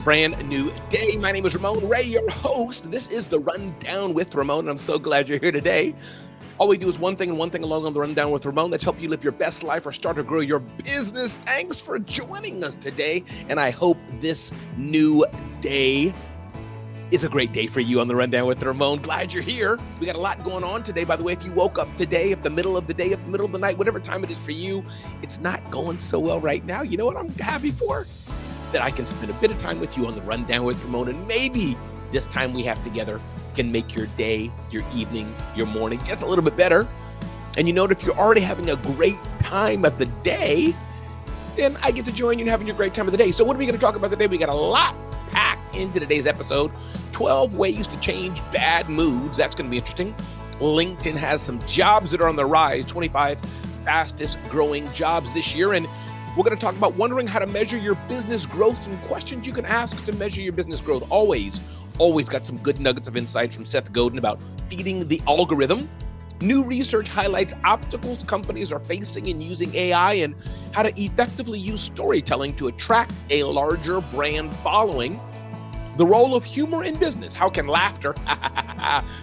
Brand new day. My name is Ramon Ray, your host. This is the Rundown with Ramon, and I'm so glad you're here today. All we do is one thing and one thing alone on the Rundown with Ramon. Let's help you live your best life or start or grow your business. Thanks for joining us today, and I hope this new day is a great day for you on the Rundown with Ramon. Glad you're here. We got a lot going on today. By the way, if you woke up today, if the middle of the day, if the middle of the night, whatever time it is for you, it's not going so well right now. You know what I'm happy for? That I can spend a bit of time with you on the Rundown with Ramon, and maybe this time we have together can make your day, your evening, your morning just a little bit better. And you know, if you're already having a great time of the day, then I get to join you in having your great time of the day. So what are we going to talk about today? We got a lot packed into today's episode. 12 ways to change bad moods. That's going to be interesting. LinkedIn has some jobs that are on the rise, 25 fastest growing jobs this year. And we're going to talk about wondering how to measure your business growth, some questions you can ask to measure your business growth. Always got some good nuggets of insights from Seth Godin about feeding the algorithm. New research highlights obstacles companies are facing in using AI and how to effectively use storytelling to attract a larger brand following. The role of humor in business. How can laughter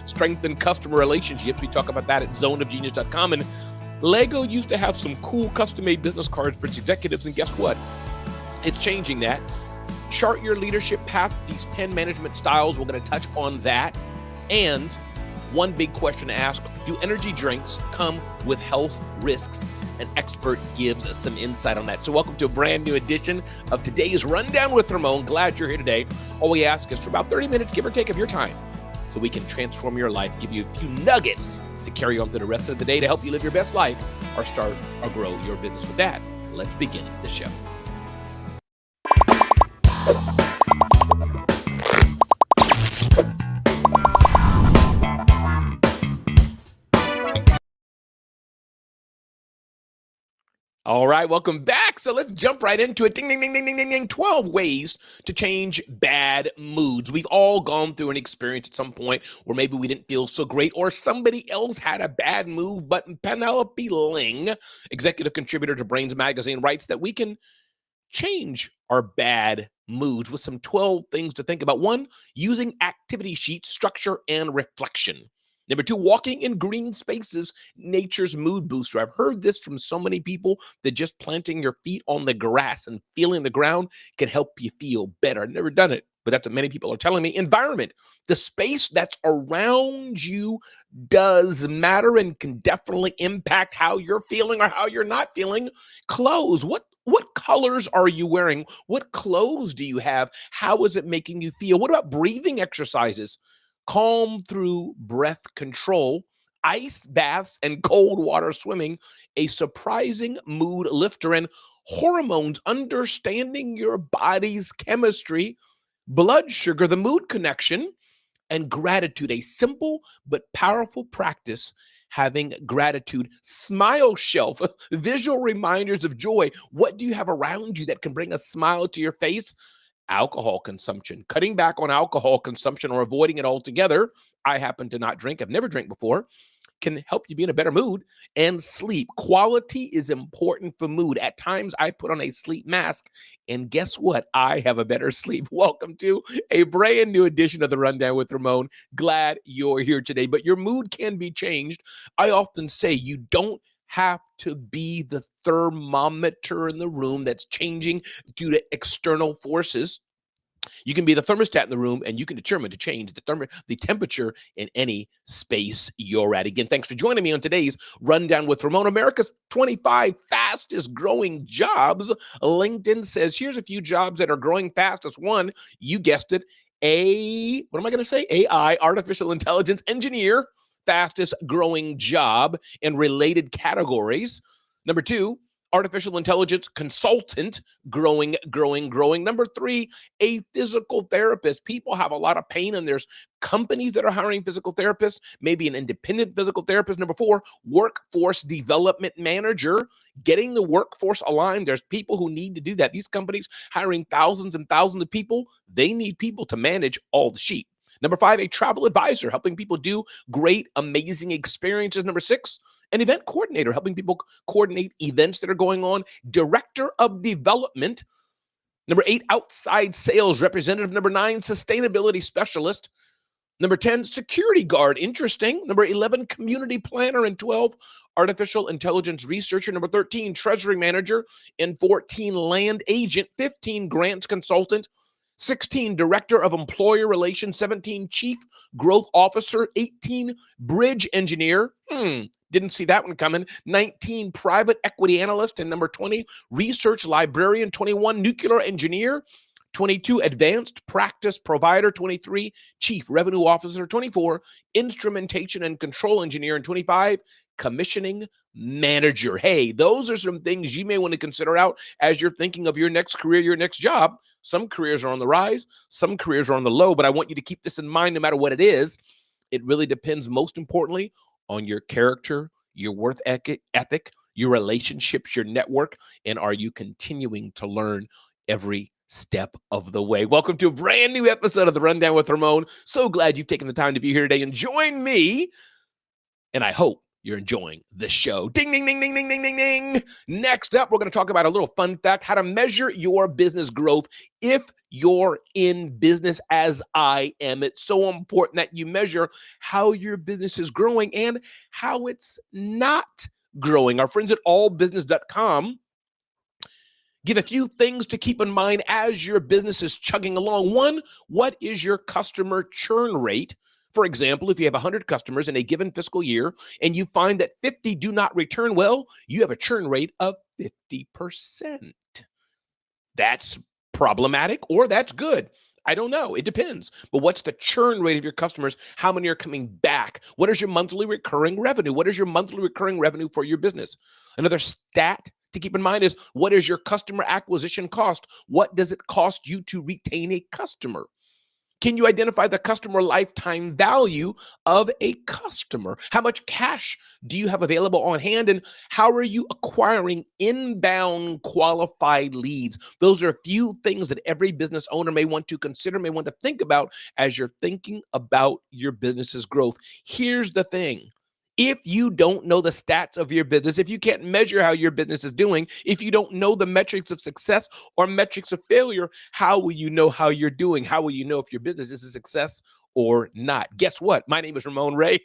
strengthen customer relationships? We talk about that at zoneofgenius.com. And Lego used to have some cool custom-made business cards for its executives, and guess what? It's changing that. Chart your leadership path, these 10 management styles. We're going to touch on that. And one big question to ask, do energy drinks come with health risks? An expert gives us some insight on that. So welcome to a brand new edition of today's Rundown with Ramon. Glad you're here today. All we ask is for about 30 minutes, give or take, of your time so we can transform your life, give you a few nuggets to carry on through the rest of the day to help you live your best life or start or grow your business. With that, let's begin the show. All right, welcome back. So let's jump right into it. Ding, ding, ding, ding, ding, ding, ding. 12 ways to change bad moods. We've all gone through an experience at some point where maybe we didn't feel so great or somebody else had a bad mood. But Penelope Ling, executive contributor to Brains Magazine, writes that we can change our bad moods with some 12 things to think about. 1, using activity sheets, structure, and reflection. Number 2, walking in green spaces, nature's mood booster. I've heard this from so many people that just planting your feet on the grass and feeling the ground can help you feel better. I've never done it, but that's what many people are telling me. Environment, the space that's around you does matter and can definitely impact how you're feeling or how you're not feeling. Clothes, what colors are you wearing? What clothes do you have? How is it making you feel? What about breathing exercises? Calm through breath control, ice baths, and cold water swimming, a surprising mood lifter. And hormones, understanding your body's chemistry, blood sugar, the mood connection, and gratitude, a simple but powerful practice. Having gratitude, smile shelf, visual reminders of joy. What do you have around you that can bring a smile to your face? Alcohol consumption, cutting back on alcohol consumption or avoiding it altogether. I happen to not drink. I've never drank before. Can help you be in a better mood. And sleep. Quality is important for mood. At times I put on a sleep mask and guess what? I have a better sleep. Welcome to a brand new edition of the Rundown with Ramon. Glad you're here today, but your mood can be changed. I often say you don't have to be the thermometer in the room that's changing due to external forces. You can be the thermostat in the room and you can determine to change the temperature in any space you're at. Again, thanks for joining me on today's Rundown with Ramon. America's 25 fastest growing jobs. LinkedIn says, here's a few jobs that are growing fastest. 1, you guessed it, AI, artificial intelligence engineer, fastest growing job in related categories. Number 2, artificial intelligence consultant, growing. Number 3, a physical therapist. People have a lot of pain and there's companies that are hiring physical therapists, maybe an independent physical therapist. Number 4, workforce development manager, getting the workforce aligned. There's people who need to do that. These companies hiring thousands and thousands of people, they need people to manage all the sheep. Number 5, a travel advisor, helping people do great, amazing experiences. Number 6, an event coordinator, helping people coordinate events that are going on. Director of development, Number 8, outside sales representative. Number 9, sustainability specialist. Number 10, security guard. Interesting. Number 11, community planner. And 12, artificial intelligence researcher. Number 13, treasury manager. And 14, land agent. 15, grants consultant. 16, director of employer relations. 17, chief growth officer. 18, bridge engineer. Didn't see that one coming. 19, private equity analyst. And number 20, research librarian. 21, nuclear engineer. 22, advanced practice provider. 23, chief revenue officer. 24, instrumentation and control engineer. And 25, commissioning manager. Hey, those are some things you may want to consider out as you're thinking of your next career, your next job. Some careers are on the rise, some careers are on the low, but I want you to keep this in mind no matter what it is. It really depends, most importantly, on your character, your worth ethic, your relationships, your network, and are you continuing to learn every step of the way? Welcome to a brand new episode of The Rundown with Ramon. So glad you've taken the time to be here today and join me, and I hope you're enjoying the show. Ding, ding, ding, ding, ding, ding, ding, ding. Next up, we're going to talk about a little fun fact, how to measure your business growth if you're in business as I am. It's so important that you measure how your business is growing and how it's not growing. Our friends at allbusiness.com give a few things to keep in mind as your business is chugging along. One, what is your customer churn rate? For example, if you have 100 customers in a given fiscal year and you find that 50 do not return, well, you have a churn rate of 50%. That's problematic or that's good. I don't know. It depends. But what's the churn rate of your customers? How many are coming back? What is your monthly recurring revenue? What is your monthly recurring revenue for your business? Another stat to keep in mind is, what is your customer acquisition cost? What does it cost you to retain a customer? Can you identify the customer lifetime value of a customer? How much cash do you have available on hand? And how are you acquiring inbound qualified leads? Those are a few things that every business owner may want to consider, may want to think about as you're thinking about your business's growth. Here's the thing. If you don't know the stats of your business, if you can't measure how your business is doing, if you don't know the metrics of success or metrics of failure, how will you know how you're doing? How will you know if your business is a success or not? Guess what? My name is Ramon Ray.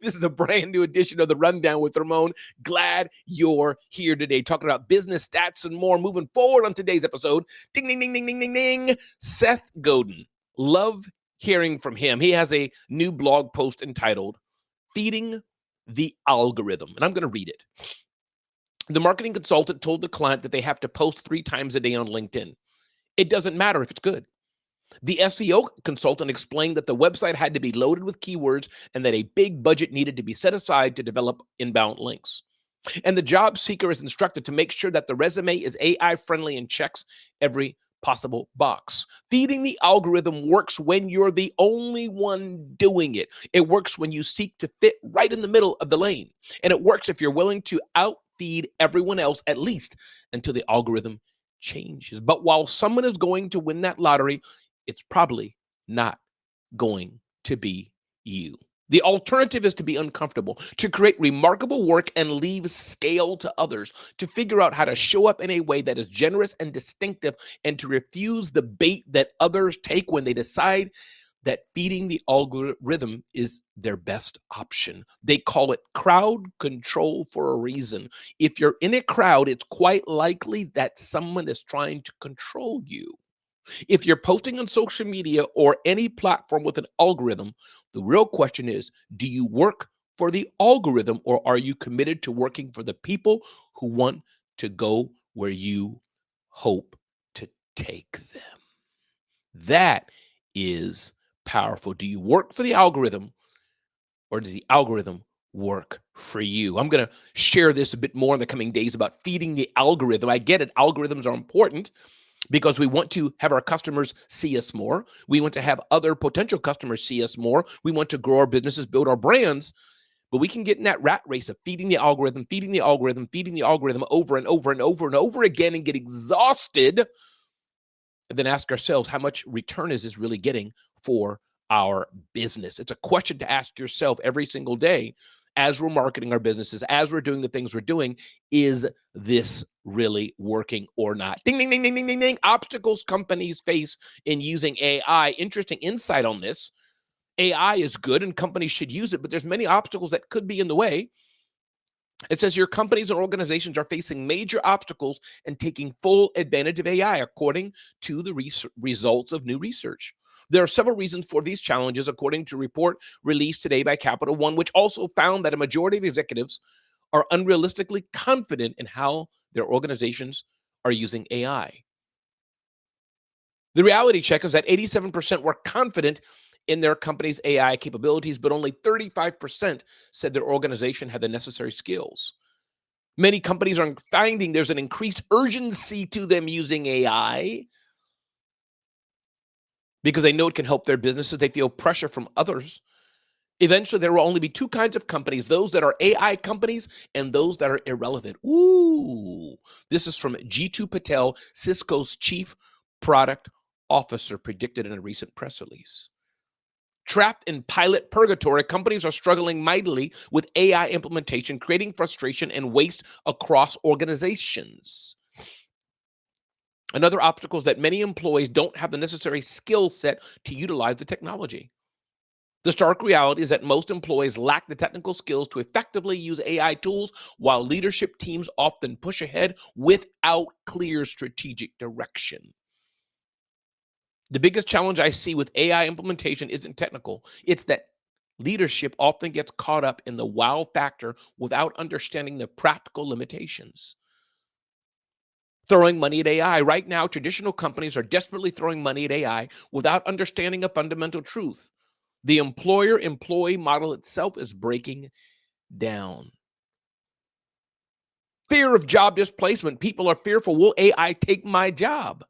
This is a brand new edition of The Rundown with Ramon. Glad you're here today, talking about business stats and more. Moving forward on today's episode, ding, ding, ding, ding, ding, ding, ding, Seth Godin. Love hearing from him. He has a new blog post entitled Feeding the Algorithm, and I'm going to read it. The marketing consultant told the client that they have to post 3 times a day on LinkedIn. It doesn't matter if it's good. The SEO consultant explained that the website had to be loaded with keywords and that a big budget needed to be set aside to develop inbound links. And the job seeker is instructed to make sure that the resume is AI friendly and checks every possible box. Feeding the algorithm works when you're the only one doing it. It works when you seek to fit right in the middle of the lane. And it works if you're willing to outfeed everyone else, at least until the algorithm changes. But while someone is going to win that lottery, it's probably not going to be you. The alternative is to be uncomfortable, to create remarkable work and leave scale to others, to figure out how to show up in a way that is generous and distinctive, and to refuse the bait that others take when they decide that feeding the algorithm is their best option. They call it crowd control for a reason. If you're in a crowd, it's quite likely that someone is trying to control you. If you're posting on social media or any platform with an algorithm, the real question is, do you work for the algorithm, or are you committed to working for the people who want to go where you hope to take them? That is powerful. Do you work for the algorithm, or does the algorithm work for you? I'm going to share this a bit more in the coming days about feeding the algorithm. I get it. Algorithms are important because we want to have our customers see us more. We want to have other potential customers see us more. We want to grow our businesses, build our brands, but we can get in that rat race of feeding the algorithm, feeding the algorithm, feeding the algorithm over and over and over and over again and get exhausted, and then ask ourselves, how much return is this really getting for our business? It's a question to ask yourself every single day as we're marketing our businesses, as we're doing the things we're doing, is this really working or not? Ding, ding, ding, ding, ding, ding, ding. Obstacles companies face in using AI. Interesting insight on this. AI is good and companies should use it, but there's many obstacles that could be in the way. It says your companies and organizations are facing major obstacles and taking full advantage of AI, according to the results of new research. There are several reasons for these challenges, according to a report released today by Capital One, which also found that a majority of executives are unrealistically confident in how their organizations are using AI. The reality check is that 87% were confident in their company's AI capabilities, but only 35% said their organization had the necessary skills. Many companies are finding there's an increased urgency to them using AI because they know it can help their businesses. They feel pressure from others. Eventually, there will only be two kinds of companies, those that are AI companies and those that are irrelevant. Ooh, this is from G2 Patel, Cisco's chief product officer, predicted in a recent press release. Trapped in pilot purgatory, companies are struggling mightily with AI implementation, creating frustration and waste across organizations. Another obstacle is that many employees don't have the necessary skill set to utilize the technology. The stark reality is that most employees lack the technical skills to effectively use AI tools, while leadership teams often push ahead without clear strategic direction. The biggest challenge I see with AI implementation isn't technical. It's that leadership often gets caught up in the wow factor without understanding the practical limitations. Throwing money at AI. Right now, traditional companies are desperately throwing money at AI without understanding a fundamental truth. The employer-employee model itself is breaking down. Fear of job displacement. People are fearful, will AI take my job?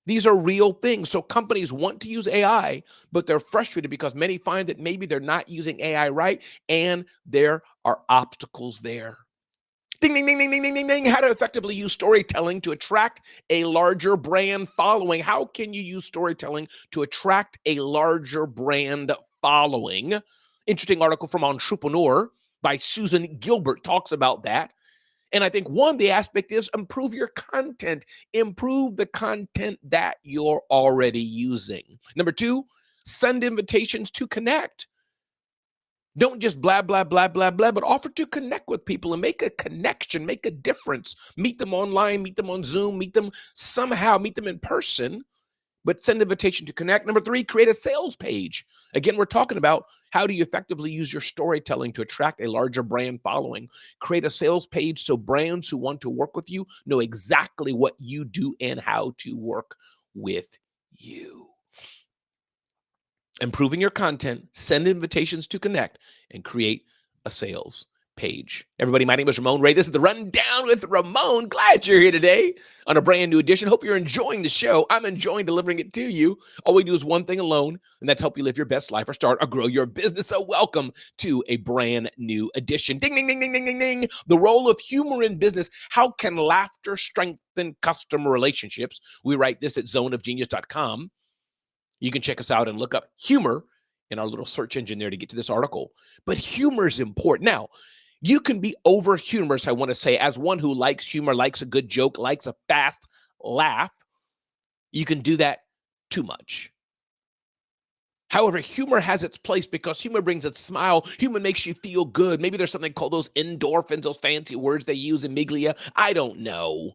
These are real things. So companies want to use AI, but they're frustrated because many find that maybe they're not using AI right, and there are obstacles there. Ding, ding, ding, ding, ding, ding, ding, ding. How to effectively use storytelling to attract a larger brand following. How can you use storytelling to attract a larger brand following? Interesting article from Entrepreneur by Susan Gilbert talks about that. And I think one, the aspect is improve your content, improve the content that you're already using. Number two, send invitations to connect. Don't just blah, blah, blah, blah, blah, but offer to connect with people and make a connection, make a difference. Meet them online, meet them on Zoom, meet them somehow, meet them in person, but send invitation to connect. Number three, create a sales page. Again, we're talking about how do you effectively use your storytelling to attract a larger brand following. Create a sales page so brands who want to work with you know exactly what you do and how to work with you. Improving your content, send invitations to connect, and create a sales page. Everybody, my name is Ramon Ray. This is the Rundown with Ramon. Glad you're here today on a brand new edition. Hope you're enjoying the show. I'm enjoying delivering it to you. All we do is one thing alone, and that's help you live your best life or start or grow your business. So welcome to a brand new edition. Ding, ding, ding, ding, ding, ding, ding. The role of humor in business. How can laughter strengthen customer relationships? We write this at zoneofgenius.com. You can check us out and look up humor in our little search engine there to get to this article. But humor is important. Now, you can be over humorous, I want to say, as one who likes humor, likes a good joke, likes a fast laugh. You can do that too much. However, humor has its place because humor brings a smile. Humor makes you feel good. Maybe there's something called those endorphins, those fancy words they use in Miglia. I don't know.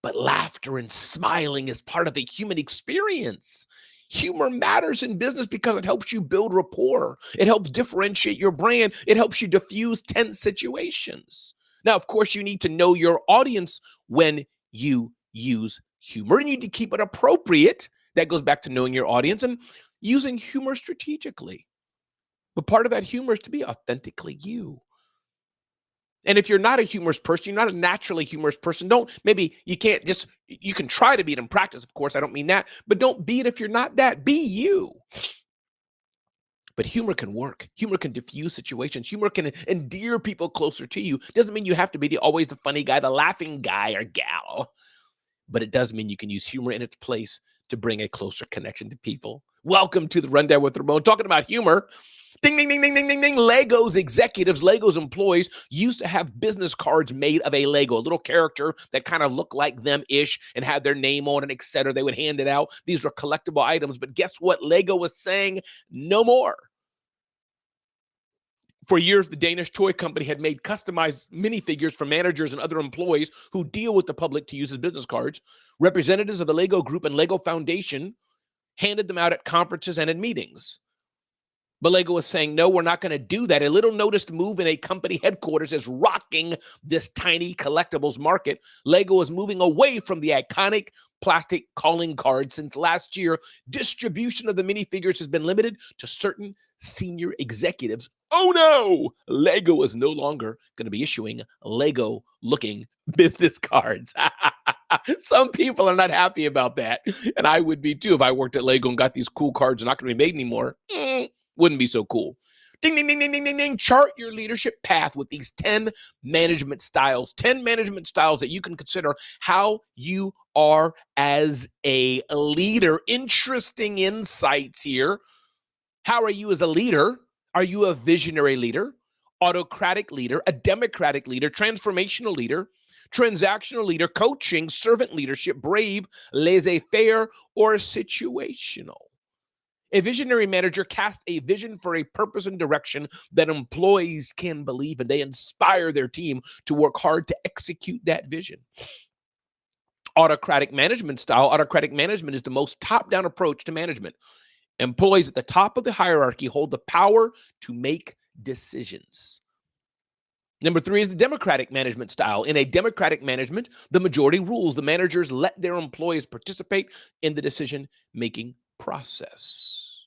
But laughter and smiling is part of the human experience. Humor matters in business because it helps you build rapport. It helps differentiate your brand. It helps you diffuse tense situations. Now, of course, you need to know your audience when you use humor. And you need to keep it appropriate. That goes back to knowing your audience and using humor strategically. But part of that humor is to be authentically you. And if you're not a humorous person, you're not a naturally humorous person, you can try to be it in practice, of course, I don't mean that, but don't be it if you're not that, be you. But humor can work. Humor can diffuse situations. Humor can endear people closer to you. Doesn't mean you have to be always the funny guy, the laughing guy or gal, but it does mean you can use humor in its place to bring a closer connection to people. Welcome to the Rundown with Ramon, talking about humor. Ding, ding, ding, ding, ding, ding, ding. Lego's executives, Lego's employees used to have business cards made of a Lego, a little character that kind of looked like them-ish and had their name on it, etc. They would hand it out. These were collectible items. But guess what? Lego was saying no more. For years, the Danish toy company had made customized minifigures for managers and other employees who deal with the public to use as business cards. Representatives of the Lego Group and Lego Foundation handed them out at conferences and in meetings. But Lego is saying, no, we're not going to do that. A little noticed move in a company headquarters is rocking this tiny collectibles market. Lego is moving away from the iconic plastic calling card. Since last year, distribution of the minifigures has been limited to certain senior executives. Oh no, Lego is no longer going to be issuing Lego-looking business cards. Some people are not happy about that. And I would be too if I worked at Lego and got these cool cards not going to be made anymore. Wouldn't be so cool. Ding, ding, ding, ding, ding, ding, ding. Chart your leadership path with these 10 management styles. 10 management styles that you can consider how you are as a leader. Interesting insights here. How are you as a leader? Are you a visionary leader, autocratic leader, a democratic leader, transformational leader, transactional leader, coaching, servant leadership, brave, laissez-faire, or situational? A visionary manager casts a vision for a purpose and direction that employees can believe in. They inspire their team to work hard to execute that vision. Autocratic management style. Autocratic management is the most top-down approach to management. Employees at the top of the hierarchy hold the power to make decisions. Number 3 is the democratic management style. In a democratic management, the majority rules. The managers let their employees participate in the decision-making process.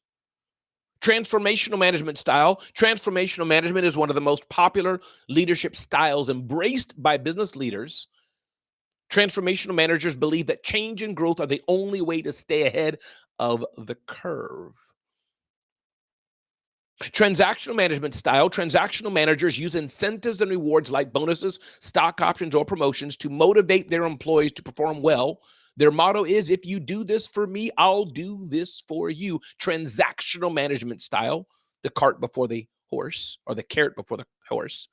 Transformational management style. Transformational management is one of the most popular leadership styles embraced by business leaders. Transformational managers believe that change and growth are the only way to stay ahead of the curve. Transactional management style. Transactional managers use incentives and rewards like bonuses, stock options, or promotions to motivate their employees to perform well. Their motto is, if you do this for me, I'll do this for you. Transactional management style, the cart before the horse, or the carrot before the horse.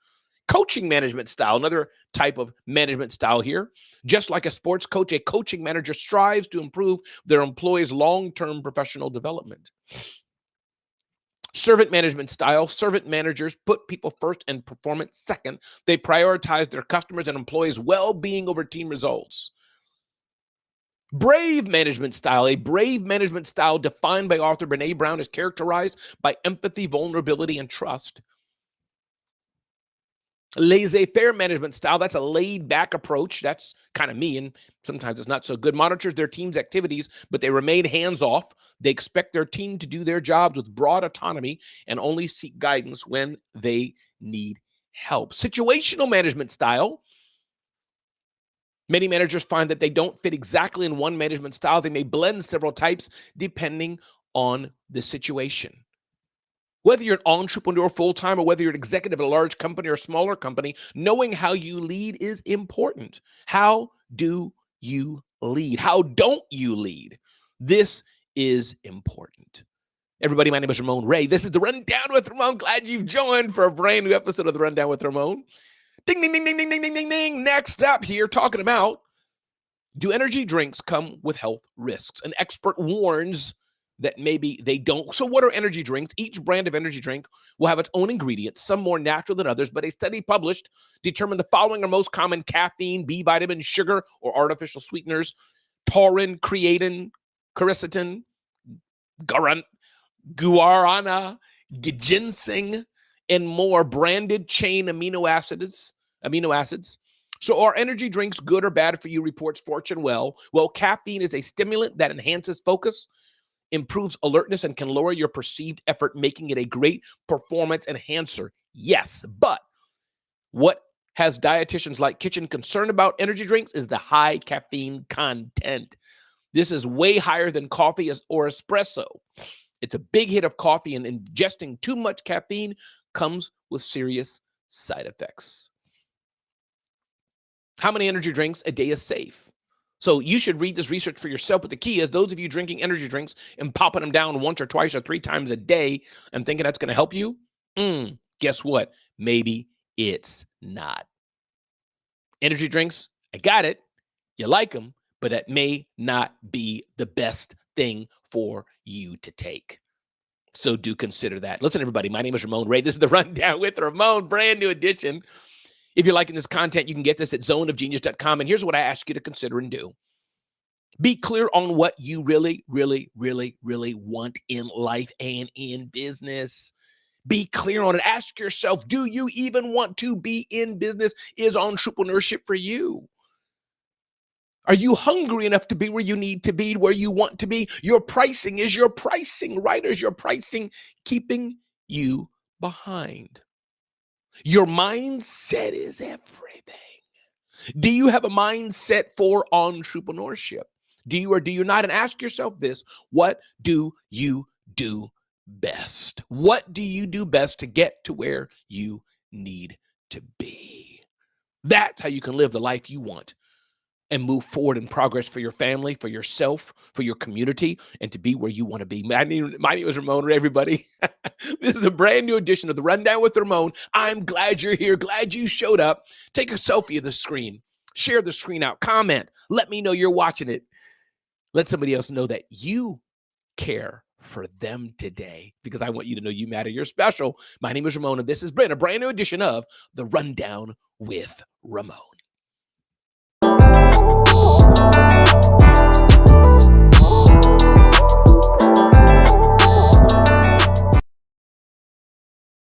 Coaching management style, another type of management style here. Just like a sports coach, a coaching manager strives to improve their employees' long-term professional development. Servant management style. Servant managers put people first and performance second. They prioritize their customers' and employees' well-being over team results. Brave management style. A brave management style defined by author Brené Brown is characterized by empathy, vulnerability, and trust. Laissez-faire management style, that's a laid-back approach. That's kind of me, and sometimes it's not so good. Monitors their team's activities, but they remain hands-off. They expect their team to do their jobs with broad autonomy and only seek guidance when they need help. Situational management style. Many managers find that they don't fit exactly in one management style. They may blend several types depending on the situation. Whether you're an entrepreneur full-time or whether you're an executive at a large company or a smaller company, knowing how you lead is important. How do you lead? How don't you lead? This is important. Everybody, my name is Ramon Ray. This is The Rundown with Ramon. Glad you've joined for a brand new episode of The Rundown with Ramon. Ding, ding, ding, ding, ding, ding, ding, ding, ding. Next up here, talking about, do energy drinks come with health risks? An expert warns that maybe they don't. So what are energy drinks? Each brand of energy drink will have its own ingredients, some more natural than others, but a study published determined the following are most common: caffeine, B vitamin, sugar, or artificial sweeteners, taurine, creatine, quercetin, guarana, ginseng, and more branded chain amino acids. So are energy drinks good or bad for you, reports Fortune Well. Well, caffeine is a stimulant that enhances focus, improves alertness, and can lower your perceived effort, making it a great performance enhancer. Yes, but what has dietitians like Kitchen concerned about energy drinks is the high caffeine content. This is way higher than coffee or espresso. It's a big hit of coffee, and ingesting too much caffeine comes with serious side effects. How many energy drinks a day is safe? So you should read this research for yourself. But the key is those of you drinking energy drinks and popping them down once or twice or 3 times a day and thinking that's going to help you, guess what? Maybe it's not. Energy drinks, I got it. You like them, but that may not be the best thing for you to take. So do consider that. Listen, everybody, my name is Ramon Ray. This is the Rundown with Ramon, brand new edition. If you're liking this content, you can get this at zoneofgenius.com. And here's what I ask you to consider and do. Be clear on what you really, really, really, really want in life and in business. Be clear on it. Ask yourself, do you even want to be in business? Is entrepreneurship for you? Are you hungry enough to be where you need to be, where you want to be? Is your pricing right? Or is your pricing keeping you behind? Your mindset is everything. Do you have a mindset for entrepreneurship? Do you or do you not? And ask yourself this, what do you do best? What do you do best to get to where you need to be? That's how you can live the life you want and move forward in progress for your family, for yourself, for your community, and to be where you want to be. My name is Ramon Ray, everybody. This is a brand new edition of the Rundown with Ramon. I'm glad you're here. Glad you showed up. Take a selfie of the screen. Share the screen out. Comment. Let me know you're watching it. Let somebody else know that you care for them today, because I want you to know you matter. You're special. My name is Ramon, and this has been a brand new edition of the Rundown with Ramon.